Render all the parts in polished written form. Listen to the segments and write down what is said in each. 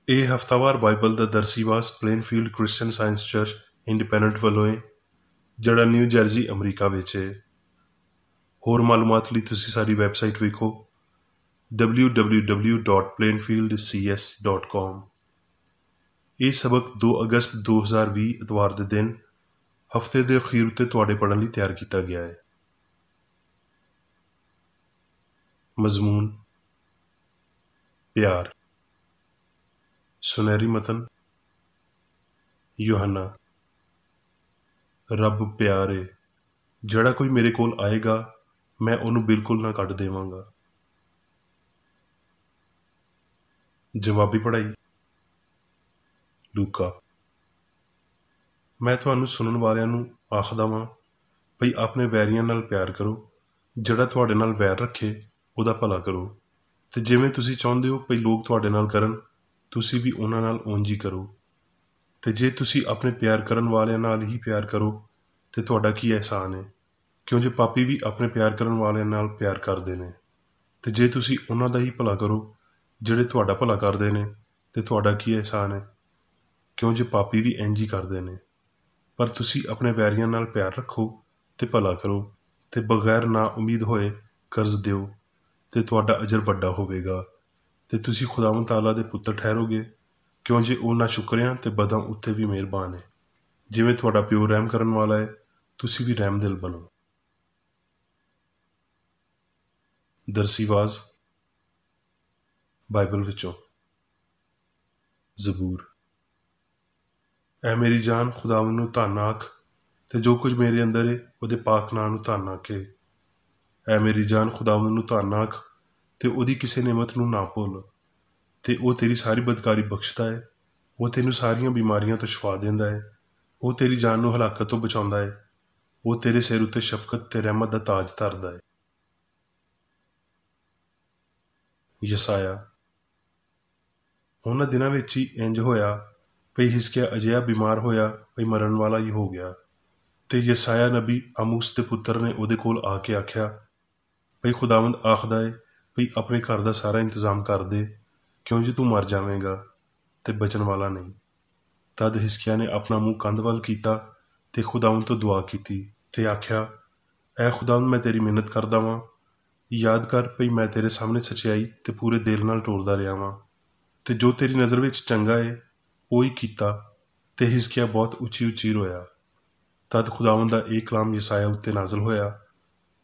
ਇਹ ਹਫ਼ਤਾਵਾਰ ਬਾਈਬਲ ਦਾ ਦਰਸੀਵਾਸ Plainfield Christian Science Church Independent ਵੱਲੋਂ ਹੈ, ਜਿਹੜਾ ਨਿਊ ਜਰਜ਼ੀ ਅਮਰੀਕਾ ਵਿੱਚ ਹੈ। ਹੋਰ ਮਾਲੂਮਾਤ ਲਈ ਤੁਸੀਂ ਸਾਡੀ ਵੈਬਸਾਈਟ ਵੇਖੋ www.plainfieldcs.com। ਇਹ ਸਬਕ 2 ਅਗਸਤ 2020 ਇਤਵਾਰ ਦੇ ਦਿਨ ਹਫ਼ਤੇ ਦੇ ਅਖੀਰ ਉੱਤੇ ਤੁਹਾਡੇ ਪੜ੍ਹਨ ਲਈ ਤਿਆਰ ਕੀਤਾ ਗਿਆ ਹੈ। ਮਜ਼ਮੂਨ ਪਿਆਰ। ਸੁਨਹਿਰੀ ਮਤਨ ਯੂਹੰਨਾ। ਰੱਬ ਪਿਆਰ ਏ, ਜਿਹੜਾ ਕੋਈ ਮੇਰੇ ਕੋਲ ਆਏਗਾ ਮੈਂ ਉਹਨੂੰ ਬਿਲਕੁਲ ਨਾ ਕੱਢ ਦੇਵਾਂਗਾ। ਜਵਾਬੀ ਪੜ੍ਹਾਈ ਲੂਕਾ। ਮੈਂ ਤੁਹਾਨੂੰ ਸੁਣਨ ਵਾਲਿਆਂ ਨੂੰ ਆਖਦਾ ਵਾਂ ਭਈ ਆਪਣੇ ਵੈਰੀਆਂ ਨਾਲ ਪਿਆਰ ਕਰੋ, ਜਿਹੜਾ ਤੁਹਾਡੇ ਨਾਲ ਵੈਰ ਰੱਖੇ ਉਹਦਾ ਭਲਾ ਕਰੋ, ਤੇ ਜਿਵੇਂ ਤੁਸੀਂ ਚਾਹੁੰਦੇ ਹੋ ਭਈ ਲੋਕ ਤੁਹਾਡੇ ਨਾਲ ਕਰਨ ਤੁਸੀਂ ਵੀ ਉਹਨਾਂ ਨਾਲ ਉਂਝ ਹੀ ਕਰੋ। ਤੇ ਜੇ ਤੁਸੀਂ ਆਪਣੇ ਪਿਆਰ ਕਰਨ ਵਾਲਿਆਂ ਨਾਲ ਹੀ ਪਿਆਰ ਕਰੋ ਤੇ ਤੁਹਾਡਾ ਕੀ ਅਹਿਸਾਨ ਹੈ, ਕਿਉਂ ਜੇ ਪਾਪੀ ਵੀ ਆਪਣੇ ਪਿਆਰ ਕਰਨ ਵਾਲਿਆਂ ਨਾਲ ਪਿਆਰ ਕਰਦੇ ਨੇ। ਤੇ ਜੇ ਤੁਸੀਂ ਉਹਨਾਂ ਦਾ ਹੀ ਭਲਾ ਕਰੋ ਜਿਹੜੇ ਤੁਹਾਡਾ ਭਲਾ ਕਰਦੇ ਨੇ ਤੇ ਤੁਹਾਡਾ ਕੀ ਅਹਿਸਾਨ ਹੈ, ਕਿਉਂ ਜੇ ਪਾਪੀ ਵੀ ਇੰਝ ਹੀ ਕਰਦੇ ਨੇ। ਪਰ ਤੁਸੀਂ ਆਪਣੇ ਵੈਰੀਆਂ ਨਾਲ ਪਿਆਰ ਰੱਖੋ ਤੇ ਭਲਾ ਕਰੋ, ਤੇ ਬਗੈਰ ਨਾ ਉਮੀਦ ਹੋਏ ਕਰਜ਼ ਦਿਓ, ਤੇ ਤੁਹਾਡਾ ਅਜਰ ਵੱਡਾ ਹੋਵੇਗਾ, ਤੇ ਤੁਸੀਂ ਖੁਦਾਵੰਦ ਤਾਲਾ ਦੇ ਪੁੱਤਰ ਠਹਿਰੋਗੇ, ਕਿਉਂ ਜੇ ਉਹ ਨਾ ਸ਼ੁਕਰਿਆਂ ਤੇ ਬਦਾਂ ਉੱਤੇ ਵੀ ਮਿਹਰਬਾਨ ਹੈ। ਜਿਵੇਂ ਤੁਹਾਡਾ ਪਿਓ ਰਹਿਮ ਕਰਨ ਵਾਲਾ ਹੈ, ਤੁਸੀਂ ਵੀ ਰਹਿਮ ਦਿਲ ਬਣੋ। ਦਰਸੀਵਾਜ਼ ਬਾਈਬਲ ਵਿੱਚੋਂ ਜ਼ਬੂਰ। ਐ ਮੇਰੀ ਜਾਨ ਖੁਦਾਵੰਦ ਨੂੰ ਧੰਨ ਆਖ, ਤੇ ਜੋ ਕੁਝ ਮੇਰੇ ਅੰਦਰ ਹੈ ਉਹਦੇ ਪਾਕ ਨਾਂ ਨੂੰ ਧੰਨ ਆਖੇ। ਐ ਮੇਰੀ ਜਾਨ ਖੁਦਾਵੰਦ ਨੂੰ ਧੰਨ ਆਖ, ਤੇ ਉਹਦੀ ਕਿਸੇ ਨਿਮਤ ਨੂੰ ਨਾ ਭੁੱਲ। ਤੇ ਉਹ ਤੇਰੀ ਸਾਰੀ ਬਦਕਾਰੀ ਬਖਸ਼ਦਾ ਹੈ, ਉਹ ਤੈਨੂੰ ਸਾਰੀਆਂ ਬਿਮਾਰੀਆਂ ਤੋਂ ਸ਼ਿਫਾ ਦਿੰਦਾ ਹੈ, ਉਹ ਤੇਰੀ ਜਾਨ ਨੂੰ ਹਲਾਕਤ ਤੋਂ ਬਚਾਉਂਦਾ ਹੈ, ਉਹ ਤੇਰੇ ਸਿਰ ਉੱਤੇ ਸ਼ਫਕਤ ਤੇ ਰਹਿਮਤ ਦਾ ਤਾਜ ਧਰਦਾ ਹੈ। ਯਸਾਇਆ। ਉਹਨਾਂ ਦਿਨਾਂ ਵਿੱਚ ਹੀ ਇੰਜ ਹੋਇਆ ਭਈ ਹਿਜ਼ਕੀਆ ਅਜਿਹਾ ਬਿਮਾਰ ਹੋਇਆ ਭਈ ਮਰਨ ਵਾਲਾ ਹੀ ਹੋ ਗਿਆ। ਤੇ ਯਸਾਇਆ ਨਬੀ ਆਮੂਸ ਦੇ ਪੁੱਤਰ ਨੇ ਉਹਦੇ ਕੋਲ ਆ ਕੇ ਆਖਿਆ ਭਈ ਖੁਦਾਵੰਦ ਆਖਦਾ ਹੈ ਭਈ ਆਪਣੇ ਘਰ ਦਾ ਸਾਰਾ ਇੰਤਜ਼ਾਮ ਕਰ ਦੇ, ਕਿਉਂ ਜੇ ਤੂੰ ਮਰ ਜਾਵੇਂਗਾ ਤੇ ਬਚਣ ਵਾਲਾ ਨਹੀਂ। ਤਦ ਹਿਜ਼ਕੀਆ ਨੇ ਆਪਣਾ ਮੂੰਹ ਕੰਧ ਵੱਲ ਕੀਤਾ ਤੇ ਖੁਦਾਵੰਦ ਤੋਂ ਦੁਆ ਕੀਤੀ ਤੇ ਆਖਿਆ, ਐ ਖੁਦਾਵੰਦ ਮੈਂ ਤੇਰੀ ਮਿਹਨਤ ਕਰਦਾ ਵਾਂ, ਯਾਦ ਕਰ ਭਈ ਮੈਂ ਤੇਰੇ ਸਾਹਮਣੇ ਸੱਚਾਈ ਤੇ ਪੂਰੇ ਦਿਲ ਨਾਲ ਟੋਰਦਾ ਰਿਹਾ ਵਾਂ, ਤੇ ਜੋ ਤੇਰੀ ਨਜ਼ਰ ਵਿੱਚ ਚੰਗਾ ਏ ਉਹ ਹੀ ਕੀਤਾ। ਤੇ ਹਿਜ਼ਕੀਆ ਬਹੁਤ ਉੱਚੀ ਉੱਚੀ ਰੋਇਆ। ਤਦ ਖੁਦਾਵੰਦ ਦਾ ਇਹ ਕਲਾਮ ਯਸਾਇਆ ਉੱਤੇ ਨਾਜ਼ਲ ਹੋਇਆ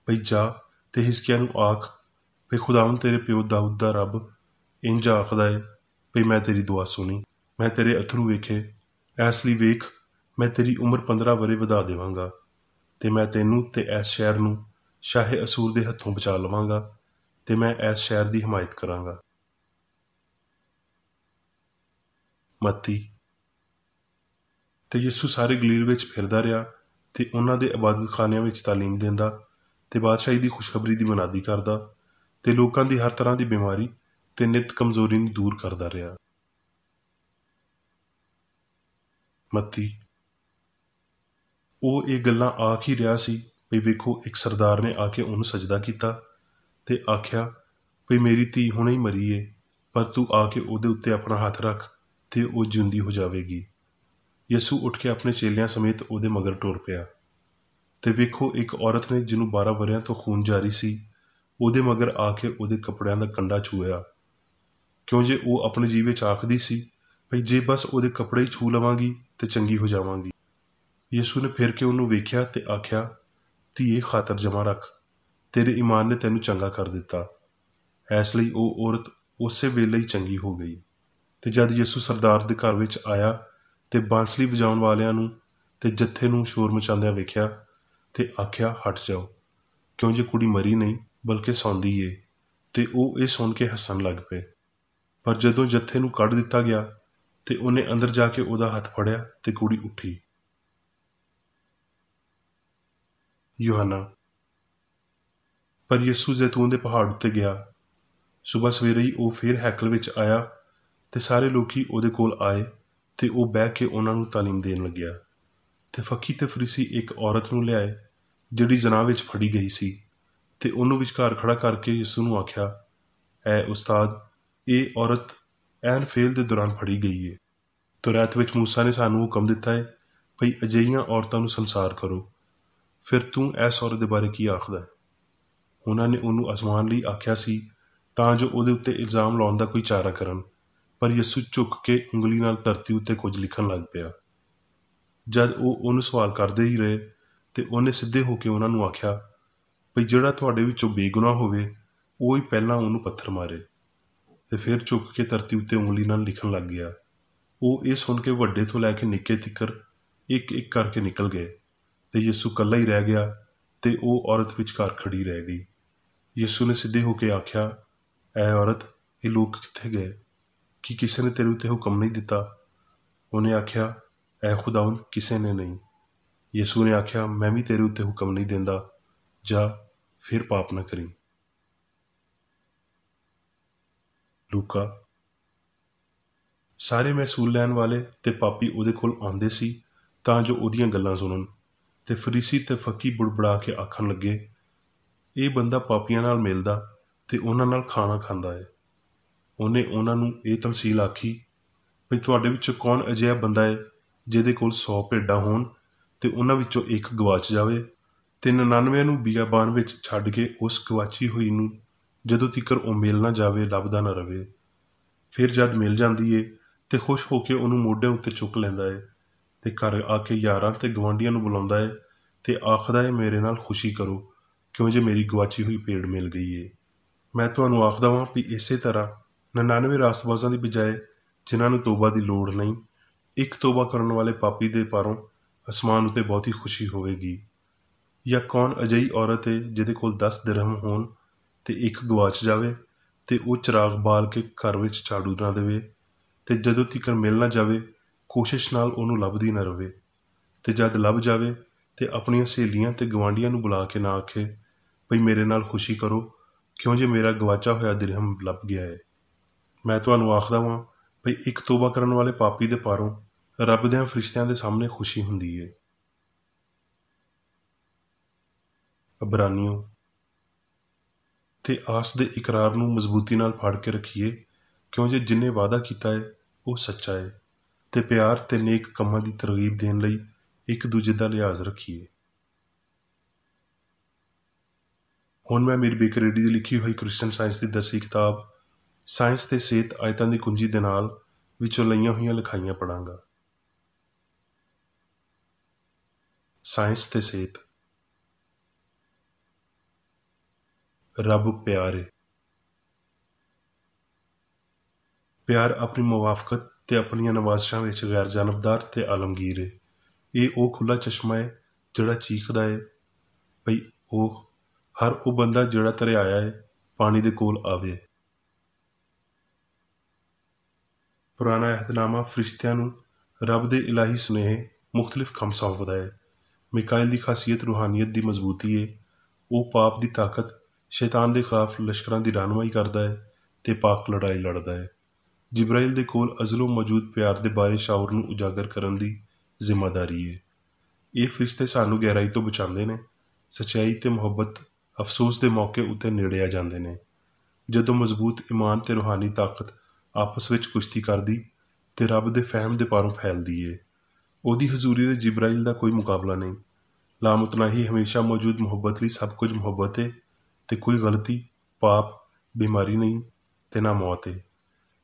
ਭਈ ਜਾ ਤੇ ਹਿਜ਼ਕੀਆ ਨੂੰ ਆਖ ਭਈ ਖੁਦਾਵੰਦ ਤੇਰੇ ਪਿਓ ਦਾਊਦ ਦਾ ਰੱਬ ਇੰਝ ਆਖਦਾ ਏ ਭਈ ਮੈਂ ਤੇਰੀ ਦੁਆ ਸੁਣੀ, ਮੈਂ ਤੇਰੇ ਅਥਰੂ ਵੇਖੇ, ਇਸ ਲਈ ਵੇਖ ਮੈਂ ਤੇਰੀ ਉਮਰ 15 ਵਰ੍ਹੇ ਵਧਾ ਦੇਵਾਂਗਾ, ਤੇ ਮੈਂ ਤੈਨੂੰ ਤੇ ਇਸ ਸ਼ਹਿਰ ਨੂੰ ਸ਼ਾਹੇ ਅਸੂਰ ਦੇ ਹੱਥੋਂ ਬਚਾ ਲਵਾਂਗਾ, ਤੇ ਮੈਂ ਇਸ ਸ਼ਹਿਰ ਦੀ ਹਮਾਇਤ ਕਰਾਂਗਾ। ਮੱਤੀ। ਤੇ ਯਿਸੂ ਸਾਰੇ ਗਲੀਲ ਵਿੱਚ ਫਿਰਦਾ ਰਿਹਾ ਤੇ ਉਹਨਾਂ ਦੇ ਇਬਾਦਤਖਾਨਿਆਂ ਵਿੱਚ ਤਾਲੀਮ ਦਿੰਦਾ ਤੇ ਬਾਦਸ਼ਾਹੀ ਦੀ ਖੁਸ਼ਖਬਰੀ ਦੀ ਮਨਾਦੀ ਕਰਦਾ ਤੇ ਲੋਕਾਂ ਦੀ ਹਰ ਤਰ੍ਹਾਂ ਦੀ ਬਿਮਾਰੀ ਤੇ ਨਿੱਤ ਕਮਜ਼ੋਰੀ ਨੂੰ ਦੂਰ ਕਰਦਾ ਰਿਹਾ। ਮੱਤੀ। ਉਹ ਇਹ ਗੱਲਾਂ ਆਖ ਹੀ ਰਿਹਾ ਸੀ ਵੀ ਵੇਖੋ ਇੱਕ ਸਰਦਾਰ ਨੇ ਆ ਕੇ ਉਹਨੂੰ ਸਜਦਾ ਕੀਤਾ ਤੇ ਆਖਿਆ ਵੀ ਮੇਰੀ ਧੀ ਹੁਣੇ ਹੀ ਮਰੀ ਏ, ਪਰ ਤੂੰ ਆ ਕੇ ਉਹਦੇ ਉੱਤੇ ਆਪਣਾ ਹੱਥ ਰੱਖ ਤੇ ਉਹ ਜਿਉਂਦੀ ਹੋ ਜਾਵੇਗੀ। ਯਿਸੂ ਉੱਠ ਕੇ ਆਪਣੇ ਚੇਲਿਆਂ ਸਮੇਤ ਉਹਦੇ ਮਗਰ ਟੁਰ ਪਿਆ। ਤੇ ਵੇਖੋ ਇੱਕ ਔਰਤ ਨੇ ਜਿਹਨੂੰ 12 ਵਰ੍ਹਿਆਂ ਤੋਂ ਖੂਨ ਜਾਰੀ ਸੀ ਉਹਦੇ ਮਗਰ ਆ ਕੇ ਉਹਦੇ ਕੱਪੜਿਆਂ ਦਾ ਕੰਡਾ ਛੂਹਿਆ, ਕਿਉਂ ਜੇ ਉਹ ਆਪਣੇ ਜੀਅ ਵਿੱਚ ਆਖਦੀ ਸੀ ਭਈ ਜੇ ਬਸ ਉਹਦੇ ਕੱਪੜੇ ਹੀ ਛੂ ਲਵਾਂਗੀ ਤੇ ਚੰਗੀ ਹੋ ਜਾਵਾਂਗੀ। ਯਿਸੂ ਨੇ ਫਿਰ ਕੇ ਉਹਨੂੰ ਵੇਖਿਆ ਤੇ ਆਖਿਆ, ਧੀਏ ਖਾਤਰ ਜਮਾ ਰੱਖ, ਤੇਰੇ ਈਮਾਨ ਨੇ ਤੈਨੂੰ ਚੰਗਾ ਕਰ ਦਿੱਤਾ। ਇਸ ਲਈ ਉਹ ਔਰਤ ਉਸੇ ਵੇਲੇ ਹੀ ਚੰਗੀ ਹੋ ਗਈ। ਤੇ ਜਦ ਯਿਸੂ ਸਰਦਾਰ ਦੇ ਘਰ ਵਿੱਚ ਆਇਆ ਤੇ ਬਾਂਸਲੀ ਵਜਾਉਣ ਵਾਲਿਆਂ ਨੂੰ ਤੇ ਜੱਥੇ ਨੂੰ ਸ਼ੋਰ ਮਚਾਉਂਦਿਆਂ ਵੇਖਿਆ ਤੇ ਆਖਿਆ, ਹਟ ਜਾਓ, ਕਿਉਂ ਜੇ ਕੁੜੀ ਮਰੀ ਨਹੀਂ ਬਲਕਿ ਸੌਂਦੀ ਏ। ਤੇ ਉਹ ਇਹ ਸੁਣ ਕੇ ਹੱਸਣ ਲੱਗ ਪਏ। ਪਰ ਜਦੋਂ ਜੱਥੇ ਨੂੰ ਕੱਢ ਦਿੱਤਾ ਗਿਆ ਤੇ ਉਹਨੇ ਅੰਦਰ ਜਾ ਕੇ ਉਹਦਾ ਹੱਥ ਫੜਿਆ ਤੇ ਕੁੜੀ ਉੱਠੀ। ਯੂਹੰਨਾ। ਪਰ ਯਿਸੂ ਜ਼ੈਤੂਨ ਦੇ ਪਹਾੜ ਉੱਤੇ ਗਿਆ। ਸੁਬਹ ਸਵੇਰੇ ਹੀ ਉਹ ਫਿਰ ਹੈਕਲ ਵਿੱਚ ਆਇਆ ਤੇ ਸਾਰੇ ਲੋਕੀ ਉਹਦੇ ਕੋਲ ਆਏ ਤੇ ਉਹ ਬਹਿ ਕੇ ਉਹਨਾਂ ਨੂੰ ਤਾਲੀਮ ਦੇਣ ਲੱਗਿਆ। ਤੇ ਫੱਕੀ ਤੇ ਫਰੀਸੀ ਇੱਕ ਔਰਤ ਨੂੰ ਲਿਆਏ ਜਿਹੜੀ ਜ਼ਨਾ ਵਿੱਚ ਫੜੀ ਗਈ ਸੀ ਤੇ ਉਹਨੂੰ ਵਿਚਕਾਰ ਖੜਾ ਕਰਕੇ ਯਿਸੂ ਨੂੰ ਆਖਿਆ, ਐ ਉਸਤਾਦ, ਇਹ ਔਰਤ ਐਨ ਫੇਲ ਦੇ ਦੌਰਾਨ ਫੜੀ ਗਈ ਹੈ। ਤੋਰੈਤ ਵਿੱਚ ਮੂਸਾ ਨੇ ਸਾਨੂੰ ਹੁਕਮ ਦਿੱਤਾ ਹੈ ਭਈ ਅਜਿਹੀਆਂ ਔਰਤਾਂ ਨੂੰ ਸੰਸਾਰ ਕਰੋ। ਫਿਰ ਤੂੰ ਇਸ ਔਰਤ ਦੇ ਬਾਰੇ ਕੀ ਆਖਦਾ ਹੈ? ਉਹਨਾਂ ਨੇ ਉਹਨੂੰ ਅਜ਼ਮਾਉਣ ਲਈ ਆਖਿਆ ਸੀ ਤਾਂ ਜੋ ਉਹਦੇ ਉੱਤੇ ਇਲਜ਼ਾਮ ਲਾਉਣ ਦਾ ਕੋਈ ਚਾਰਾ ਕਰਨ, ਪਰ ਯਿਸੂ ਝੁੱਕ ਕੇ ਉਂਗਲੀ ਨਾਲ ਧਰਤੀ ਉੱਤੇ ਕੁਝ ਲਿਖਣ ਲੱਗ ਪਿਆ। ਜਦ ਉਹ ਉਹਨੂੰ ਸਵਾਲ ਕਰਦੇ ਹੀ ਰਹੇ ਤੇ ਉਹਨੇ ਸਿੱਧੇ ਹੋ ਕੇ ਉਹਨਾਂ ਨੂੰ ਆਖਿਆ ਭਈ ਜਿਹੜਾ ਤੁਹਾਡੇ ਵਿੱਚੋਂ ਬੇਗੁਨਾਹ ਹੋਵੇ ਉਹ ਹੀ ਪਹਿਲਾਂ ਉਹਨੂੰ ਪੱਥਰ ਮਾਰੇ। ਤੇ ਫਿਰ ਝੁੱਕ ਕੇ ਧਰਤੀ ਉੱਤੇ ਉਂਗਲੀ ਨਾਲ ਲਿਖਣ ਲੱਗ ਗਿਆ। ਉਹ ਇਹ ਸੁਣ ਕੇ ਵੱਡੇ ਤੋਂ ਲੈ ਕੇ ਨਿੱਕੇ ਤੀਕਰ ਇੱਕ ਇੱਕ ਕਰਕੇ ਨਿਕਲ ਗਏ ਤੇ ਯਿਸੂ ਇਕੱਲਾ ਹੀ ਰਹਿ ਗਿਆ ਤੇ ਉਹ ਔਰਤ ਵਿਚਕਾਰ ਖੜੀ ਰਹਿ ਗਈ। ਯਿਸੂ ਨੇ ਸਿੱਧੇ ਹੋ ਕੇ ਆਖਿਆ, ਐ ਔਰਤ, ਇਹ ਲੋਕ ਕਿੱਥੇ ਗਏ? ਕੀ ਕਿਸੇ ਨੇ ਤੇਰੇ ਉੱਤੇ ਹੁਕਮ ਨਹੀਂ ਦਿੱਤਾ? ਉਹਨੇ ਆਖਿਆ, ਐ ਖੁਦਾਵੰਦ, ਕਿਸੇ ਨੇ ਨਹੀਂ। ਯਿਸੂ ਨੇ ਆਖਿਆ, ਮੈਂ ਵੀ ਤੇਰੇ ਉੱਤੇ ਹੁਕਮ ਨਹੀਂ ਦਿੰਦਾ, ਜਾ ਫਿਰ ਪਾਪ ਨਾ ਕਰੀਂ। ਲੂਕਾ। ਸਾਰੇ ਮਹਿਸੂਲ ਲੈਣ ਵਾਲੇ ਤੇ ਪਾਪੀ ਉਹਦੇ ਕੋਲ ਆਉਂਦੇ ਸੀ ਤਾਂ ਜੋ ਉਹਦੀਆਂ ਗੱਲਾਂ ਸੁਣਨ, ਤੇ ਫਰੀਸੀ ਤੇ ਫੱਕੀ ਬੁੜਬੁੜਾ ਕੇ ਆਖਣ ਲੱਗੇ, ਇਹ ਬੰਦਾ ਪਾਪੀਆਂ ਨਾਲ ਮਿਲਦਾ ਤੇ ਉਹਨਾਂ ਨਾਲ ਖਾਣਾ ਖਾਂਦਾ ਹੈ। ਉਹਨੇ ਉਹਨਾਂ ਨੂੰ ਇਹ ਤਮਸੀਲ ਆਖੀ ਵੀ ਤੁਹਾਡੇ ਵਿੱਚੋਂ ਕੌਣ ਅਜਿਹਾ ਬੰਦਾ ਹੈ ਜਿਹਦੇ ਕੋਲ 100 ਭੇਡਾਂ ਹੋਣ ਤੇ ਉਹਨਾਂ ਵਿੱਚੋਂ ਇੱਕ ਗਵਾਚ ਜਾਵੇ ਤੇ 99 ਨੂੰ ਬੀਆਬਾਨ ਵਿੱਚ ਛੱਡ ਕੇ ਉਸ ਗਵਾਚੀ ਹੋਈ ਨੂੰ ਜਦੋਂ ਤੀਕਰ ਉਹ ਮਿਲ ਨਾ ਜਾਵੇ ਲੱਭਦਾ ਨਾ ਰਵੇ। ਫਿਰ ਜਦ ਮਿਲ ਜਾਂਦੀ ਏ ਤੇ ਖੁਸ਼ ਹੋ ਕੇ ਉਹਨੂੰ ਮੋਢਿਆਂ ਉੱਤੇ ਚੁੱਕ ਲੈਂਦਾ ਏ ਤੇ ਘਰ ਆ ਕੇ ਯਾਰਾਂ ਤੇ ਗਵਾਂਢੀਆਂ ਨੂੰ ਬੁਲਾਉਂਦਾ ਏ ਤੇ ਆਖਦਾ ਏ, ਮੇਰੇ ਨਾਲ ਖੁਸ਼ੀ ਕਰੋ ਕਿਉਂ ਜੇ ਮੇਰੀ ਗਵਾਚੀ ਹੋਈ ਭੇਡ ਮਿਲ ਗਈ ਏ। ਮੈਂ ਤੁਹਾਨੂੰ ਆਖਦਾ ਵਾਂ ਵੀ ਇਸੇ ਤਰ੍ਹਾਂ 99 ਰਾਸਤਬਾਜ਼ਾਂ ਦੀ ਬਜਾਏ ਜਿਨ੍ਹਾਂ ਨੂੰ ਤੋਬਾ ਦੀ ਲੋੜ ਨਹੀਂ, ਇੱਕ ਤੋਬਾ ਕਰਨ ਵਾਲੇ ਪਾਪੀ ਦੇ ਪਾਰੋਂ ਅਸਮਾਨ ਉੱਤੇ ਬਹੁਤੀ ਖੁਸ਼ੀ ਹੋਵੇਗੀ। ਜਾਂ ਕੌਣ ਅਜਿਹੀ ਔਰਤ ਏ ਜਿਹਦੇ ਕੋਲ 10 ਦਿਰਹਮ ਹੋਣ ਤੇ ਇੱਕ ਗਵਾਚ ਜਾਵੇ ਤੇ ਉਹ ਚਿਰਾਗ ਬਾਲ ਕੇ ਘਰ ਵਿੱਚ ਝਾੜੂ ਨਾ ਦੇਵੇ ਤੇ ਜਦੋਂ ਤੀਕਰ ਮਿਲ ਨਾ ਜਾਵੇ ਕੋਸ਼ਿਸ਼ ਨਾਲ ਉਹਨੂੰ ਲੱਭਦੀ ਨਾ ਰਵੇ, ਤੇ ਜਦ ਲੱਭ ਜਾਵੇ ਤੇ ਆਪਣੀਆਂ ਸਹੇਲੀਆਂ ਤੇ ਗਵਾਂਢੀਆਂ ਨੂੰ ਬੁਲਾ ਕੇ ਨਾ ਆਖੇ ਭਈ ਮੇਰੇ ਨਾਲ ਖੁਸ਼ੀ ਕਰੋ ਕਿਉਂ ਜੇ ਮੇਰਾ ਗਵਾਚਾ ਹੋਇਆ ਦਿਰਹਮ ਲੱਭ ਗਿਆ ਹੈ। ਮੈਂ ਤੁਹਾਨੂੰ ਆਖਦਾ ਵਾਂ ਭਈ ਇੱਕ ਤੋਬਾ ਕਰਨ ਵਾਲੇ ਪਾਪੀ ਦੇ ਪਾਰੋਂ ਰੱਬ ਦਿਆਂ ਫਰਿਸ਼ਤਿਆਂ ਦੇ ਸਾਹਮਣੇ ਖੁਸ਼ੀ ਹੁੰਦੀ ਹੈ। ਅਬਰਾਨੀਓ। ਤੇ ਆਸ ਦੇ ਇਕਰਾਰ ਨੂੰ ਮਜ਼ਬੂਤੀ ਨਾਲ ਫੜ ਕੇ ਰੱਖੀਏ ਕਿਉਂ ਜੇ ਜਿੰਨੇ ਵਾਅਦਾ ਕੀਤਾ ਹੈ ਉਹ ਸੱਚਾ ਹੈ, ਤੇ ਪਿਆਰ ਤੇ ਨੇਕ ਕੰਮਾਂ ਦੀ ਤਰਗੀਬ ਦੇਣ ਲਈ ਇੱਕ ਦੂਜੇ ਦਾ ਲਿਹਾਜ਼ ਰੱਖੀਏ। ਹੁਣ ਮੈਂ ਮੀਰ ਬੇਕਰ ਰੇਡੀ ਦੀ ਲਿਖੀ ਹੋਈ ਕ੍ਰਿਸਚਨ ਸਾਇੰਸ ਦੀ 10ਵੀਂ ਕਿਤਾਬ ਸਾਇੰਸ ਤੇ ਸਿਹਤ ਆਇਤਾਂ ਦੀ ਕੁੰਜੀ ਦੇ ਨਾਲ ਵਿੱਚੋਂ ਲਈਆਂ ਹੋਈਆਂ ਲਿਖਾਈਆਂ ਪੜਾਂਗਾ। ਸਾਇੰਸ ਤੇ ਸਿਹਤ। ਰੱਬ ਪਿਆਰ ਹੈ। ਪਿਆਰ ਆਪਣੀ ਮੁਵਾਫਕਤ ਤੇ ਆਪਣੀਆਂ ਨਵਾਜ਼ਸ਼ਾਂ ਵਿੱਚ ਗੈਰ ਜਾਨਬਦਾਰ ਤੇ ਆਲਮਗੀਰ ਹੈ। ਇਹ ਉਹ ਖੁੱਲ੍ਹਾ ਚਸ਼ਮਾ ਹੈ ਜਿਹੜਾ ਚੀਖਦਾ ਹੈ ਭਈ ਉਹ ਹਰ ਉਹ ਬੰਦਾ ਜਿਹੜਾ ਧਰਿਆਇਆ ਹੈ ਪਾਣੀ ਦੇ ਕੋਲ ਆਵੇ। ਪੁਰਾਣਾ ਅਹਿਦਨਾਮਾ ਫਰਿਸ਼ਤਿਆਂ ਨੂੰ ਰੱਬ ਦੇ ਇਲਾਹੀ ਸੁਨੇਹੇ ਮੁਖਤਲਿਫ ਕੰਮ ਸੌਂਪਦਾ ਹੈ। ਮਿਕਾਇਲ ਦੀ ਖਾਸੀਅਤ ਰੂਹਾਨੀਅਤ ਦੀ ਮਜ਼ਬੂਤੀ ਹੈ। ਉਹ ਪਾਪ ਦੀ ਤਾਕਤ ਸ਼ੈਤਾਨ ਦੇ ਖਿਲਾਫ ਲਸ਼ਕਰਾਂ ਦੀ ਰਹਿਨੁਮਾਈ ਕਰਦਾ ਹੈ ਤੇ ਪਾਕ ਲੜਾਈ ਲੜਦਾ ਹੈ। ਜਿਬਰਾਈਲ ਦੇ ਕੋਲ ਅਜ਼ਲੋਂ ਮੌਜੂਦ ਪਿਆਰ ਦੇ ਬਾਰੇ ਸ਼ਾਉਰ ਨੂੰ ਉਜਾਗਰ ਕਰਨ ਦੀ ਜ਼ਿੰਮੇਦਾਰੀ ਹੈ। ਇਹ ਫਰਿਸ਼ਤੇ ਸਾਨੂੰ ਗਹਿਰਾਈ ਤੋਂ ਬਚਾਉਂਦੇ ਨੇ। ਸੱਚਾਈ ਤੇ ਮੁਹੱਬਤ ਅਫਸੋਸ ਦੇ ਮੌਕੇ ਉੱਤੇ ਨੇੜੇ ਆ ਜਾਂਦੇ ਨੇ। ਜਦੋਂ ਮਜ਼ਬੂਤ ਈਮਾਨ ਤੇ ਰੂਹਾਨੀ ਤਾਕਤ ਆਪਸ ਵਿੱਚ ਕੁਸ਼ਤੀ ਕਰਦੀ ਤੇ ਰੱਬ ਦੇ ਫਹਿਮ ਦੇ ਪਾਰੋਂ ਫੈਲਦੀ ਏ। ਉਹਦੀ ਹਜ਼ੂਰੀ ਦੇ ਜਿਬਰਾਈਲ ਦਾ ਕੋਈ ਮੁਕਾਬਲਾ ਨਹੀਂ। ਲਾਮਤਨਾਹੀ ਹਮੇਸ਼ਾ ਮੌਜੂਦ ਮੁਹੱਬਤ ਲਈ ਸਭ ਕੁਝ ਮੁਹੱਬਤ ਏ ਤੇ ਕੋਈ ਗਲਤੀ, ਪਾਪ, ਬਿਮਾਰੀ ਨਹੀਂ ਤੇ ਨਾ ਮੌਤ ਏ।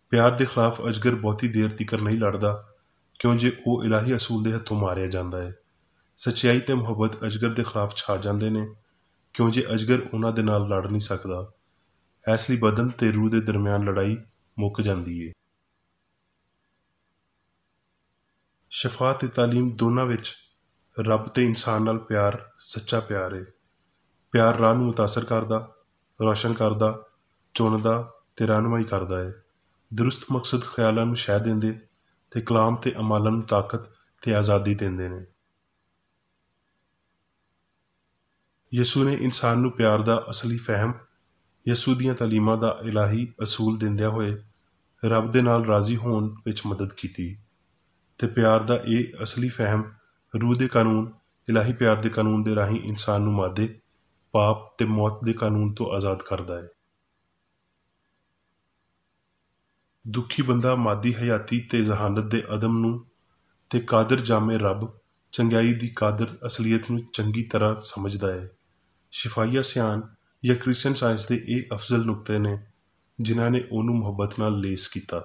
ਪਿਆਰ ਦੇ ਖਿਲਾਫ ਅਜਗਰ ਬਹੁਤੀ ਦੇਰ ਤੀਕਰ ਨਹੀਂ ਲੜਦਾ ਕਿਉਂ ਜੇ ਉਹ ਇਲਾਹੀ ਅਸੂਲ ਦੇ ਹੱਥੋਂ ਮਾਰਿਆ ਜਾਂਦਾ ਹੈ। ਸੱਚਾਈ ਤੇ ਮੁਹੱਬਤ ਅਜਗਰ ਦੇ ਖਿਲਾਫ ਛਾ ਜਾਂਦੇ ਨੇ ਕਿਉਂ ਜੇ ਅਜਗਰ ਉਹਨਾਂ ਦੇ ਨਾਲ ਲੜ ਨਹੀਂ ਸਕਦਾ। ਇਸ ਲਈ ਬਦਨ ਤੇ ਰੂਹ ਦੇ ਦਰਮਿਆਨ ਲੜਾਈ ਮੁੱਕ ਜਾਂਦੀ ਏ। ਸ਼ਫਾ ਤੇ ਤਾਲੀਮ ਦੋਨਾਂ ਵਿੱਚ ਰੱਬ ਤੇ ਇਨਸਾਨ ਨਾਲ ਪਿਆਰ ਸੱਚਾ ਪਿਆਰ ਏ। ਪਿਆਰ ਰਾਹ ਨੂੰ ਮੁਤਾਸਰ ਕਰਦਾ, ਰੌਸ਼ਨ ਕਰਦਾ, ਚੁਣਦਾ ਤੇ ਰਹਿਨੁਮਾਈ ਕਰਦਾ ਹੈ। ਦਰੁਸਤ ਮਕਸਦ ਖਿਆਲਾਂ ਨੂੰ ਸ਼ਹਿ ਦਿੰਦੇ ਤੇ ਕਲਾਮ ਤੇ ਅਮਾਲਾਂ ਨੂੰ ਤਾਕਤ ਤੇ ਆਜ਼ਾਦੀ ਦਿੰਦੇ ਨੇ। ਯਿਸੂ ਨੇ ਇਨਸਾਨ ਨੂੰ ਪਿਆਰ ਦਾ ਅਸਲੀ ਫਹਿਮ ਯਿਸੂ ਦੀਆਂ ਤਾਲੀਮਾਂ ਦਾ ਇਲਾਹੀ ਅਸੂਲ ਦਿੰਦਿਆਂ ਹੋਏ ਰੱਬ ਦੇ ਨਾਲ ਰਾਜ਼ੀ ਹੋਣ ਵਿੱਚ ਮਦਦ ਕੀਤੀ, ਤੇ ਪਿਆਰ ਦਾ ਇਹ ਅਸਲੀ ਫਹਿਮ ਰੂਹ ਦੇ ਕਾਨੂੰਨ ਇਲਾਹੀ ਪਿਆਰ ਦੇ ਕਾਨੂੰਨ ਦੇ ਰਾਹੀਂ ਇਨਸਾਨ ਨੂੰ ਮਾਦੇ, ਪਾਪ ਤੇ ਮੌਤ ਦੇ ਕਾਨੂੰਨ ਤੋਂ ਆਜ਼ਾਦ ਕਰਦਾ ਹੈ। ਦੁਖੀ ਬੰਦਾ ਮਾਦੀ ਹਯਾਤੀ ਤੇ ਜ਼ਹਾਨਤ ਦੇ ਅਦਮ ਨੂੰ ਤੇ ਕਾਦਰ ਜਾਮੇ ਰੱਬ ਚੰਗਿਆਈ ਦੀ ਕਾਦਰ ਅਸਲੀਅਤ ਨੂੰ ਚੰਗੀ ਤਰ੍ਹਾਂ ਸਮਝਦਾ ਹੈ। ਸ਼ਿਫਾਈਆ ਸਿਆਣ ਜਾਂ ਕ੍ਰਿਸਚਨ ਸਾਇੰਸ ਦੇ ਇਹ ਅਫਜ਼ਲ ਨੁਕਤੇ ਨੇ ਜਿਨ੍ਹਾਂ ਨੇ ਉਹਨੂੰ ਮੁਹੱਬਤ ਨਾਲ ਲੇਸ ਕੀਤਾ।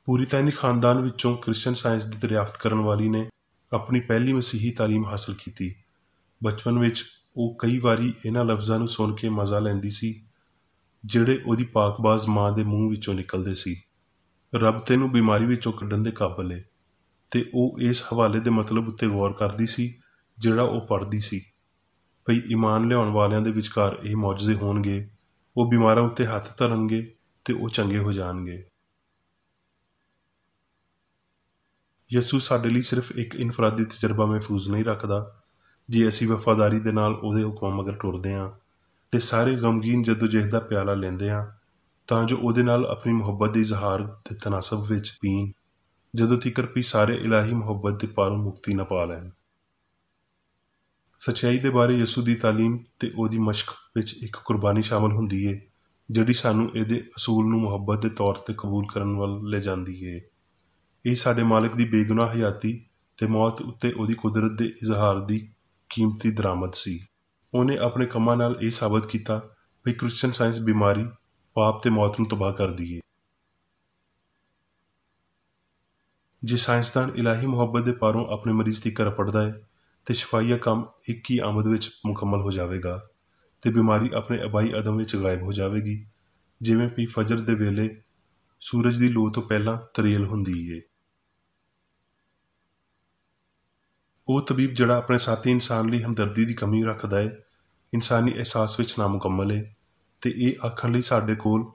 ਪੂਰੀਤਾਨੀ ਖਾਨਦਾਨ ਵਿੱਚੋਂ ਕ੍ਰਿਸਚਨ ਸਾਇੰਸ ਦੀ ਦਰਿਆਫਤ ਕਰਨ ਵਾਲੀ ਨੇ ਆਪਣੀ ਪਹਿਲੀ ਮਸੀਹੀ ਤਾਲੀਮ ਹਾਸਲ ਕੀਤੀ। ਬਚਪਨ ਵਿੱਚ ਉਹ ਕਈ ਵਾਰੀ ਇਹਨਾਂ ਲਫ਼ਜ਼ਾਂ ਨੂੰ ਸੁਣ ਕੇ ਮਜ਼ਾ ਲੈਂਦੀ ਸੀ ਜਿਹੜੇ ਉਹਦੀ ਪਾਕਬਾਜ਼ ਮਾਂ ਦੇ ਮੂੰਹ ਵਿੱਚੋਂ ਨਿਕਲਦੇ ਸੀ, ਰੱਬ ਤੈਨੂੰ ਬਿਮਾਰੀ ਵਿੱਚੋਂ ਕੱਢਣ ਦੇ ਕਾਬਲ ਏ। ਤੇ ਉਹ ਇਸ ਹਵਾਲੇ ਦੇ ਮਤਲਬ ਉੱਤੇ ਗੌਰ ਕਰਦੀ ਸੀ ਜਿਹੜਾ ਉਹ ਪੜ੍ਹਦੀ ਸੀ, ਭਈ ਈਮਾਨ ਲਿਆਉਣ ਵਾਲਿਆਂ ਦੇ ਵਿਚਕਾਰ ਇਹ ਮੌਜਜ਼ੇ ਹੋਣਗੇ, ਉਹ ਬਿਮਾਰਾਂ ਉੱਤੇ ਹੱਥ ਧਰਨਗੇ ਤੇ ਉਹ ਚੰਗੇ ਹੋ ਜਾਣਗੇ। ਯਿਸੂ ਸਾਡੇ ਲਈ ਸਿਰਫ ਇੱਕ ਇਨਫਰਾਦੀ ਤਜਰਬਾ ਮਹਿਫੂਜ਼ ਨਹੀਂ ਰੱਖਦਾ। ਜੇ ਅਸੀਂ ਵਫਾਦਾਰੀ ਦੇ ਨਾਲ ਉਹਦੇ ਹੁਕਮਾਂ ਮਗਰ ਟੁਰਦੇ ਹਾਂ ਤੇ ਸਾਰੇ ਗਮਗੀਨ ਜਦੋਜਹਿਦ ਦਾ ਪਿਆਲਾ ਲੈਂਦੇ ਹਾਂ ਤਾਂ ਜੋ ਉਹਦੇ ਨਾਲ ਆਪਣੀ ਮੁਹੱਬਤ ਦੇ ਇਜ਼ਹਾਰ ਦੇ ਤਨਾਸਬ ਵਿੱਚ ਪੀਣ, ਜਦੋਂ ਤੀਕਰ ਵੀ ਸਾਰੇ ਇਲਾਹੀ ਮੁਹੱਬਤ ਦੇ ਪਾਲੋਂ ਮੁਕਤੀ ਨਾ ਪਾ ਲੈਣ। ਸੱਚਾਈ ਦੇ ਬਾਰੇ ਯਿਸੂ ਦੀ ਤਾਲੀਮ ਤੇ ਉਹਦੀ ਮਸ਼ਕ ਵਿੱਚ ਇੱਕ ਕੁਰਬਾਨੀ ਸ਼ਾਮਲ ਹੁੰਦੀ ਏ ਜਿਹੜੀ ਸਾਨੂੰ ਇਹਦੇ ਅਸੂਲ ਨੂੰ ਮੁਹੱਬਤ ਦੇ ਤੌਰ ਤੇ ਕਬੂਲ ਕਰਨ ਵੱਲ ਲੈ ਜਾਂਦੀ ਏ। ਇਹ ਸਾਡੇ ਮਾਲਕ ਦੀ ਬੇਗੁਨਾਹ ਹਯਾਤੀ ਤੇ ਮੌਤ ਉੱਤੇ ਉਹਦੀ ਕੁਦਰਤ ਦੇ ਇਜ਼ਹਾਰ ਦੀ ਕੀਮਤੀ ਦਰਾਮਦ ਸੀ। ਉਹਨੇ ਆਪਣੇ ਕੰਮਾਂ ਨਾਲ ਇਹ ਸਾਬਤ ਕੀਤਾ ਵੀ ਕ੍ਰਿਸਚਨ ਸਾਇੰਸ ਬਿਮਾਰੀ, ਪਾਪ ਤੇ ਮੌਤ ਨੂੰ ਤਬਾਹ ਕਰਦੀ ਏ। ਜੇ ਸਾਇੰਸਦਾਨ ਇਲਾਹੀ ਮੁਹੱਬਤ ਦੇ ਪਾਰੋਂ ਆਪਣੇ ਮਰੀਜ਼ ਦੀ ਰਪੜਦਾ ਹੈ ਤੇ ਸ਼ਿਫਾਈਆ ਕੰਮ ਇੱਕ ਹੀ ਆਮਦ ਵਿੱਚ ਮੁਕੰਮਲ ਹੋ ਜਾਵੇਗਾ ਤੇ ਬਿਮਾਰੀ ਆਪਣੇ ਆਬਾਈ ਅਦਮ ਵਿੱਚ ਗਾਇਬ ਹੋ ਜਾਵੇਗੀ, ਜਿਵੇਂ ਵੀ ਫਜਰ ਦੇ ਵੇਲੇ ਸੂਰਜ ਦੀ ਲੋ ਤੋਂ ਪਹਿਲਾਂ ਤਰੇਲ ਹੁੰਦੀ ਏ। ਉਹ ਤਬੀਬ ਜਿਹੜਾ ਆਪਣੇ ਸਾਥੀ ਇਨਸਾਨ ਲਈ ਹਮਦਰਦੀ ਦੀ ਕਮੀ ਰੱਖਦਾ ਹੈ, ਇਨਸਾਨੀ ਅਹਿਸਾਸ ਵਿੱਚ ਨਾਮੁਕੰਮਲ ਹੈ। ਤੇ ਇਹ ਆਖਣ ਲਈ ਸਾਡੇ ਕੋਲ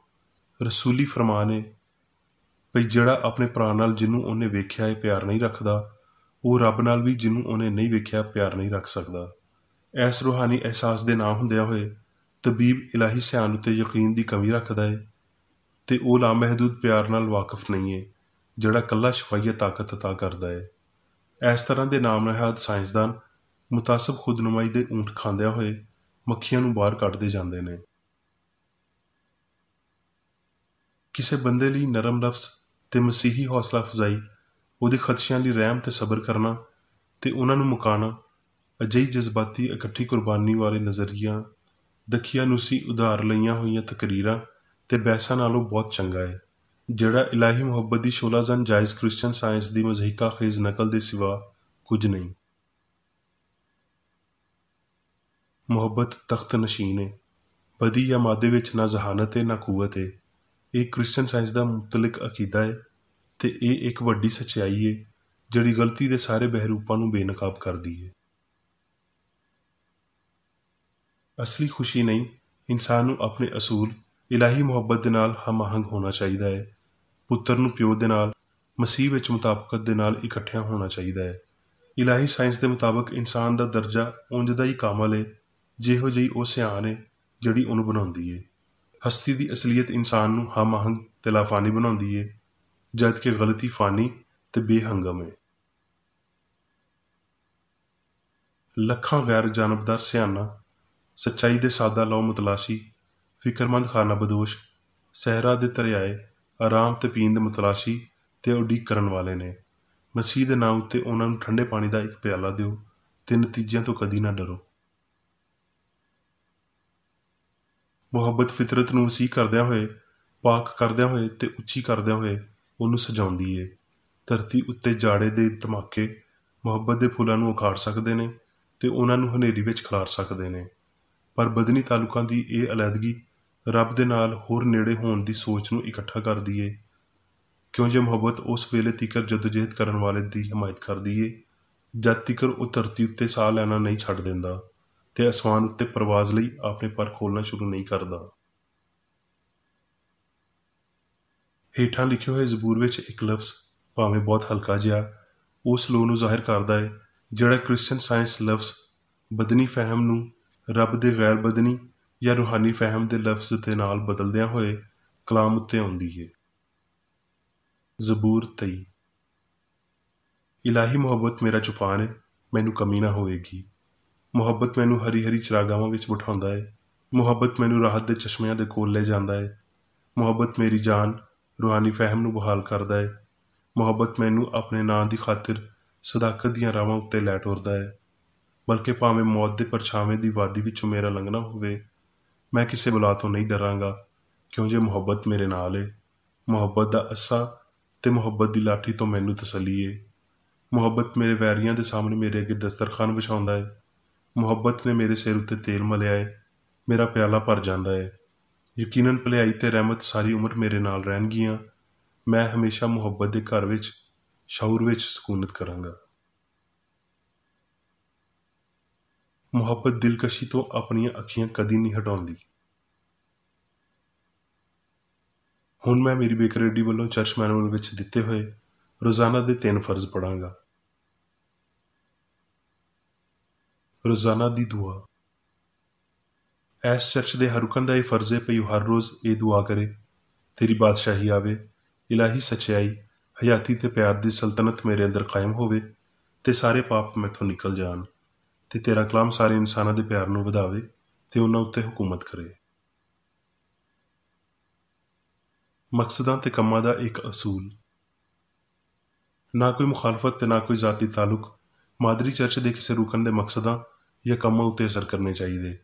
ਰਸੂਲੀ ਫਰਮਾਨ ਹੈ ਭਈ ਜਿਹੜਾ ਆਪਣੇ ਭਰਾ ਨਾਲ ਜਿਹਨੂੰ ਉਹਨੇ ਵੇਖਿਆ ਹੈ ਪਿਆਰ ਨਹੀਂ ਰੱਖਦਾ, ਉਹ ਰੱਬ ਨਾਲ ਵੀ ਜਿਹਨੂੰ ਉਹਨੇ ਨਹੀਂ ਵੇਖਿਆ ਪਿਆਰ ਨਹੀਂ ਰੱਖ ਸਕਦਾ। ਇਸ ਰੂਹਾਨੀ ਅਹਿਸਾਸ ਦੇ ਨਾ ਹੁੰਦਿਆਂ ਹੋਏ ਤਬੀਬ ਇਲਾਹੀ ਸਿਆਣ ਉੱਤੇ ਯਕੀਨ ਦੀ ਕਮੀ ਰੱਖਦਾ ਹੈ ਤੇ ਉਹ ਲਾਮਹਿਦੂਦ ਪਿਆਰ ਨਾਲ ਵਾਕਿਫ ਨਹੀਂ ਹੈ ਜਿਹੜਾ ਇਕੱਲਾ ਸ਼ਿਫਾਈਆ ਤਾਕਤ ਅਤਾ ਕਰਦਾ ਹੈ। ਇਸ ਤਰ੍ਹਾਂ ਦੇ ਨਾਮ ਨਹਾਦ ਸਾਇੰਸਦਾਨ ਮੁਤਾਸਬ ਖੁਦਨੁਮਾਈ ਦੇ ਊਂਠ ਖਾਂਦਿਆਂ ਹੋਏ ਮੱਖੀਆਂ ਨੂੰ ਬਾਹਰ ਕੱਢਦੇ ਜਾਂਦੇ ਨੇ। ਕਿਸੇ ਬੰਦੇ ਲਈ ਨਰਮ ਲਫ਼ਜ਼ ਤੇ ਮਸੀਹੀ ਹੌਸਲਾ ਅਫਜ਼ਾਈ, ਉਹਦੇ ਖਦਸ਼ਿਆਂ ਲਈ ਰਹਿਮ ਤੇ ਸਬਰ ਕਰਨਾ ਤੇ ਉਹਨਾਂ ਨੂੰ ਮੁਕਾਉਣਾ ਅਜਿਹੀ ਜਜ਼ਬਾਤੀ ਇਕੱਠੀ ਕੁਰਬਾਨੀ ਵਾਲੇ ਨਜ਼ਰੀਆ, ਦਖੀਆਨੂਸੀ ਉਧਾਰ ਲਈਆਂ ਹੋਈਆਂ ਤਕਰੀਰਾਂ ਤੇ ਬਹਿਸਾਂ ਨਾਲੋਂ ਬਹੁਤ ਚੰਗਾ ਹੈ ਜਿਹੜਾ ਇਲਾਹੀ ਮੁਹੱਬਤ ਦੀ ਸ਼ੋਲਾਜ਼ਨ ਜਾਇਜ਼ ਕ੍ਰਿਸਚਨ ਸਾਇੰਸ ਦੀ ਮਜ਼ਹੀਕਾ ਖੇਜ਼ ਨਕਲ ਦੇ ਸਿਵਾ ਕੁਝ ਨਹੀਂ। ਮੁਹੱਬਤ ਤਖਤ ਨਸ਼ੀਨ ਹੈ, ਬਦੀ ਜਾਂ ਮਾਦੇ ਵਿੱਚ ਨਾ ਜ਼ਹਾਨਤ ਹੈ ਨਾ ਕੂਵਤ ਹੈ। ਇਹ ਕ੍ਰਿਸਚਨ ਸਾਇੰਸ ਦਾ ਮੁਤਲਕ ਅਕੀਦਾ ਹੈ ਤੇ ਇਹ ਇੱਕ ਵੱਡੀ ਸੱਚਾਈ ਹੈ ਜਿਹੜੀ ਗਲਤੀ ਦੇ ਸਾਰੇ ਬਹਿਰੂਪਾਂ ਨੂੰ ਬੇਨਕਾਬ ਕਰਦੀ ਹੈ। ਅਸਲੀ ਖੁਸ਼ੀ ਨਹੀਂ, ਇਨਸਾਨ ਨੂੰ ਆਪਣੇ ਅਸੂਲ ਇਲਾਹੀ ਮੁਹੱਬਤ ਦੇ ਨਾਲ ਹਮ-ਆਹੰਗ ਹੋਣਾ ਚਾਹੀਦਾ ਹੈ। ਪੁੱਤਰ ਨੂੰ ਪਿਓ ਦੇ ਨਾਲ, ਮਸੀਹ ਵਿੱਚ ਮੁਤਾਬਕਤ ਦੇ ਨਾਲ ਇਕੱਠਿਆਂ ਹੋਣਾ ਚਾਹੀਦਾ ਹੈ। ਇਲਾਹੀ ਸਾਇੰਸ ਦੇ ਮੁਤਾਬਕ ਇਨਸਾਨ ਦਾ ਦਰਜਾ ਉਂਝ ਦਾ ਹੀ ਕਾਮਲ ਹੈ ਜਿਹੋ ਜਿਹੀ ਉਹ ਸਿਆਣ ਹੈ ਜਿਹੜੀ ਉਹਨੂੰ ਬਣਾਉਂਦੀ ਹੈ। ਹਸਤੀ ਦੀ ਅਸਲੀਅਤ ਇਨਸਾਨ ਨੂੰ ਹਮ-ਆਹੰਗ ਤੇ ਲਾਫਾਨੀ ਬਣਾਉਂਦੀ ਹੈ, ਜਦ ਕਿ ਗਲਤੀ ਫਾਨੀ ਤੇ ਬੇਹੰਗਮ ਹੈ। ਲੱਖਾਂ ਗੈਰ ਜਾਨਬਦਾਰ ਸਿਆਣਾ, ਸੱਚਾਈ ਦੇ ਸਾਦਾ ਲਓ ਮੁਤਲਾਸ਼ੀ, ਫਿਕਰਮੰਦ ਖਾਨਾ ਬਦੋਸ਼, ਸਹਿਰਾ ਦੇ ਦਰਿਆਏ, ਆਰਾਮ ਤੇ ਪੀਣ ਦੇ ਮੁਤਲਾਸ਼ੀ ਤੇ ਉਡੀਕ ਕਰਨ ਵਾਲੇ ਨੇ। ਮਸੀਹ ਦੇ ਨਾਂ ਉੱਤੇ ਉਹਨਾਂ ਨੂੰ ਠੰਡੇ ਪਾਣੀ ਦਾ ਇੱਕ ਪਿਆਲਾ ਦਿਓ ਤੇ ਨਤੀਜਿਆਂ ਤੋਂ ਕਦੀ ਨਾ ਡਰੋ। ਮੁਹੱਬਤ ਫਿਤਰਤ ਨੂੰ ਵਸੀਹ ਕਰਦਿਆਂ ਹੋਏ, ਪਾਕ ਕਰਦਿਆਂ ਹੋਏ ਤੇ ਉੱਚੀ ਕਰਦਿਆਂ ਹੋਏ ਉਹਨੂੰ ਸਜਾਉਂਦੀ ਏ। ਧਰਤੀ ਉੱਤੇ ਜਾੜੇ ਦੇ ਧਮਾਕੇ ਮੁਹੱਬਤ ਦੇ ਫੁੱਲਾਂ ਨੂੰ ਉਖਾੜ ਸਕਦੇ ਨੇ ਤੇ ਉਹਨਾਂ ਨੂੰ ਹਨੇਰੀ ਵਿੱਚ ਖਿਲਾਰ ਸਕਦੇ ਨੇ, ਪਰ ਬਦਨੀ ਤਾਲੁਕਾਂ ਦੀ ਇਹ ਅਲੈਦਗੀ ਰੱਬ ਦੇ ਨਾਲ ਹੋਰ ਨੇੜੇ ਹੋਣ ਦੀ ਸੋਚ ਨੂੰ ਇਕੱਠਾ ਕਰਦੀ ਏ, ਕਿਉਂ ਜੇ ਮੁਹੱਬਤ ਉਸ ਵੇਲੇ ਤੀਕਰ ਜਦੋਜਹਿਦ ਕਰਨ ਵਾਲੇ ਦੀ ਹਮਾਇਤ ਕਰਦੀ ਏ ਜਦ ਤੀਕਰ ਉਹ ਧਰਤੀ ਉੱਤੇ ਸਾਹ ਲੈਣਾ ਨਹੀਂ ਛੱਡ ਦਿੰਦਾ ਤੇ ਅਸਮਾਨ ਉੱਤੇ ਪ੍ਰਵਾਜ਼ ਲਈ ਆਪਣੇ ਪਰ ਖੋਲ੍ਹਣਾ ਸ਼ੁਰੂ ਨਹੀਂ ਕਰਦਾ। ਹੇਠਾਂ ਲਿਖੇ ਹੋਏ ਜ਼ਬੂਰ ਵਿੱਚ ਇੱਕ ਲਫ਼ਜ਼, ਭਾਵੇਂ ਬਹੁਤ ਹਲਕਾ ਜਿਹਾ, ਉਸ ਲੋਅ ਨੂੰ ਜ਼ਾਹਿਰ ਕਰਦਾ ਹੈ ਜਿਹੜਾ ਕ੍ਰਿਸਚਨ ਸਾਇੰਸ ਲਫ਼ਜ਼ ਬਦਨੀ ਫਹਿਮ ਨੂੰ ਰੱਬ ਦੇ ਗੈਰ ਬਦਨੀ ਜਾਂ ਰੂਹਾਨੀ ਫਹਿਮ ਦੇ ਲਫ਼ਜ਼ ਦੇ ਨਾਲ ਬਦਲਦਿਆਂ ਹੋਏ ਕਲਾਮ ਉੱਤੇ ਆਉਂਦੀ ਹੈ। ਜ਼ਬੂਰ 23। ਇਲਾਹੀ ਮੁਹੱਬਤ ਮੇਰਾ ਚੁਪਾਨ ਹੈ, ਮੈਨੂੰ ਕਮੀ ਨਾ ਹੋਵੇਗੀ। ਮੁਹੱਬਤ ਮੈਨੂੰ ਹਰੀ ਹਰੀ ਚਰਾਗਾਹਾਂ ਵਿੱਚ ਬਿਠਾਉਂਦਾ ਹੈ, ਮੁਹੱਬਤ ਮੈਨੂੰ ਰਾਹਤ ਦੇ ਚਸ਼ਮਿਆਂ ਦੇ ਕੋਲ ਲੈ ਜਾਂਦਾ ਹੈ। ਮੁਹੱਬਤ ਮੇਰੀ ਜਾਨ ਰੂਹਾਨੀ ਫਹਿਮ ਨੂੰ ਬਹਾਲ ਕਰਦਾ ਹੈ। ਮੁਹੱਬਤ ਮੈਨੂੰ ਆਪਣੇ ਨਾਂ ਦੀ ਖਾਤਰ ਸਦਾਕਤ ਦੀਆਂ ਰਾਵਾਂ ਉੱਤੇ ਲੈ ਟੁਰਦਾ ਹੈ। ਬਲਕਿ ਭਾਵੇਂ ਮੌਤ ਦੇ ਪਰਛਾਵੇਂ ਦੀ ਵਾਦੀ ਵਿੱਚੋਂ ਮੇਰਾ ਲੰਘਣਾ ਹੋਵੇ, ਮੈਂ ਕਿਸੇ ਬਲਾ ਤੋਂ ਨਹੀਂ ਡਰਾਂਗਾ, ਕਿਉਂ ਜੇ ਮੁਹੱਬਤ ਮੇਰੇ ਨਾਲ ਏ। ਮੁਹੱਬਤ ਦਾ ਅੱਸਾ ਤੇ ਮੁਹੱਬਤ ਦੀ ਲਾਠੀ ਤੋਂ ਮੈਨੂੰ ਤਸੱਲੀ ਏ। ਮੁਹੱਬਤ ਮੇਰੇ ਵੈਰੀਆਂ ਦੇ ਸਾਹਮਣੇ ਮੇਰੇ ਅੱਗੇ ਦਸਤਰਖਾਨ ਵਿਛਾਉਂਦਾ ਹੈ। ਮੁਹੱਬਤ ਨੇ ਮੇਰੇ ਸਿਰ ਉੱਤੇ ਤੇਲ ਮਲਿਆ ਹੈ, ਮੇਰਾ ਪਿਆਲਾ ਭਰ ਜਾਂਦਾ ਹੈ। ਯਕੀਨਨ ਭਲਾਈ ਤੇ ਰਹਿਮਤ ਸਾਰੀ ਉਮਰ ਮੇਰੇ ਨਾਲ ਰਹਿਣਗੀਆਂ। ਮੈਂ ਹਮੇਸ਼ਾ ਮੁਹੱਬਤ ਦੇ ਘਰ ਵਿੱਚ ਸ਼ਊਰ ਵਿੱਚ ਸਕੂਨਤ ਕਰਾਂਗਾ। ਮੁਹੱਬਤ ਦਿਲਕਸ਼ੀ ਤੋਂ ਆਪਣੀਆਂ ਅੱਖੀਆਂ ਕਦੀ ਨਹੀਂ ਹਟਾਉਂਦੀ। ਹੁਣ ਮੈਂ ਮੇਰੀ ਬੇਕਰ ਰੈਡੀ ਵੱਲੋਂ ਚਰਚ ਮੈਨੂਅਲ ਵਿੱਚ ਦਿੱਤੇ ਹੋਏ ਰੋਜ਼ਾਨਾ ਦੇ 3 ਫਰਜ਼ ਪੜਾਂਗਾ। ਰੋਜ਼ਾਨਾ ਦੀ ਦੁਆ। ਇਸ ਚਰਚ ਦੇ ਹਰ ਰੁਕਨ ਦਾ ਇਹ ਫਰਜ਼ ਹੈ ਭਈ ਉਹ ਹਰ ਰੋਜ਼ ਇਹ ਦੁਆ ਕਰੇ, ਤੇਰੀ ਬਾਦਸ਼ਾਹੀ ਆਵੇ, ਇਲਾਹੀ ਸੱਚਾਈ, ਹਯਾਤੀ ਤੇ ਪਿਆਰ ਦੀ ਸਲਤਨਤ ਮੇਰੇ ਅੰਦਰ ਕਾਇਮ ਹੋਵੇ ਤੇ ਸਾਰੇ ਪਾਪ ਮੈਥੋਂ ਨਿਕਲ ਜਾਣ, ਤੇ ਤੇਰਾ ਕਲਾਮ ਸਾਰੇ ਇਨਸਾਨਾਂ ਦੇ ਪਿਆਰ ਨੂੰ ਵਧਾਵੇ ਤੇ ਉਹਨਾਂ ਉੱਤੇ ਹੁਕੂਮਤ ਕਰੇ। ਮਕਸਦਾਂ ਤੇ ਕੰਮਾਂ ਦਾ ਇੱਕ ਅਸੂਲ। ਨਾ ਕੋਈ ਮੁਖਾਲਫਤ ਤੇ ਨਾ ਕੋਈ ਜ਼ਾਤੀ ਤਾਲੁਕ ਮਾਦਰੀ ਚਰਚ ਦੇ ਕਿਸੇ ਰੁਕਨ ਦੇ ਮਕਸਦਾਂ ਜਾਂ ਕੰਮਾਂ ਉੱਤੇ ਅਸਰ ਕਰਨੇ ਚਾਹੀਦੇ।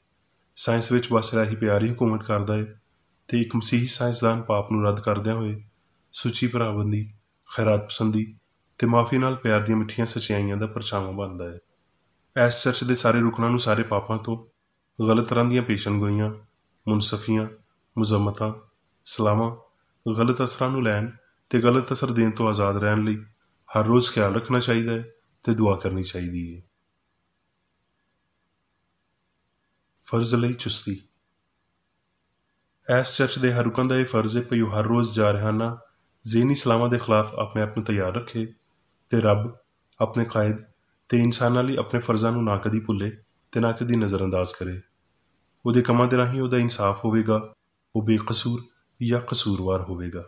ਸਾਇੰਸ ਵਿੱਚ ਬਸ ਇਲਾਹੀ ਪਿਆਰ ਹੀ ਹੁਕੂਮਤ ਕਰਦਾ ਹੈ ਤੇ ਇੱਕ ਮਸੀਹੀ ਸਾਇੰਸਦਾਨ ਪਾਪ ਨੂੰ ਰੱਦ ਕਰਦਿਆਂ ਹੋਏ ਸੁੱਚੀ ਭਰਾਬੰਦੀ, ਖੈਰਾਤ ਪਸੰਦੀ ਤੇ ਮਾਫੀ ਨਾਲ ਪਿਆਰ ਦੀਆਂ ਮਿੱਠੀਆਂ ਸੱਚਾਈਆਂ ਦਾ ਪਰਛਾਵਾਂ ਬਣਦਾ ਹੈ। ਇਸ ਚਰਚ ਦੇ ਸਾਰੇ ਰੁਕਨਾਂ ਨੂੰ ਸਾਰੇ ਪਾਪਾਂ ਤੋਂ, ਗਲਤ ਤਰ੍ਹਾਂ ਦੀਆਂ ਪੇਸ਼ਨਗੋਈਆਂ, ਮੁਨਸਫੀਆਂ, ਮੁਜ਼ੰਮਤਾਂ, ਸਲਾਹਾਂ, ਗਲਤ ਅਸਰਾਂ ਨੂੰ ਲੈਣ ਤੇ ਗਲਤ ਅਸਰ ਦੇਣ ਤੋਂ ਆਜ਼ਾਦ ਰਹਿਣ ਲਈ ਹਰ ਰੋਜ਼ ਖਿਆਲ ਰੱਖਣਾ ਚਾਹੀਦਾ ਹੈ ਤੇ ਦੁਆ ਕਰਨੀ ਚਾਹੀਦੀ ਹੈ। ਫਰਜ਼ ਲਈ ਚੁਸਤੀ। ਇਸ ਚਰਚ ਦੇ ਹਰ ਰੁਕਨ ਦਾ ਇਹ ਫਰਜ਼ ਹੈ ਭਈ ਉਹ ਹਰ ਰੋਜ਼ ਜਾਰਹਾਨਾ ਜ਼ੇਹਨੀ ਸਲਾਮਾਂ ਦੇ ਖਿਲਾਫ ਆਪਣੇ ਆਪ ਨੂੰ ਤਿਆਰ ਰੱਖੇ ਤੇ ਰੱਬ, ਆਪਣੇ ਕਾਇਦ ਤੇ ਇਨਸਾਨਾਂ ਲਈ ਆਪਣੇ ਫਰਜ਼ਾਂ ਨੂੰ ਨਾ ਕਦੀ ਭੁੱਲੇ ਤੇ ਨਾ ਕਦੀ ਨਜ਼ਰਅੰਦਾਜ਼ ਕਰੇ। ਉਹਦੇ ਕੰਮਾਂ ਦੇ ਰਾਹੀਂ ਉਹਦਾ ਇਨਸਾਫ ਹੋਵੇਗਾ, ਉਹ ਬੇਕਸੂਰ ਜਾਂ ਕਸੂਰਵਾਰ ਹੋਵੇਗਾ।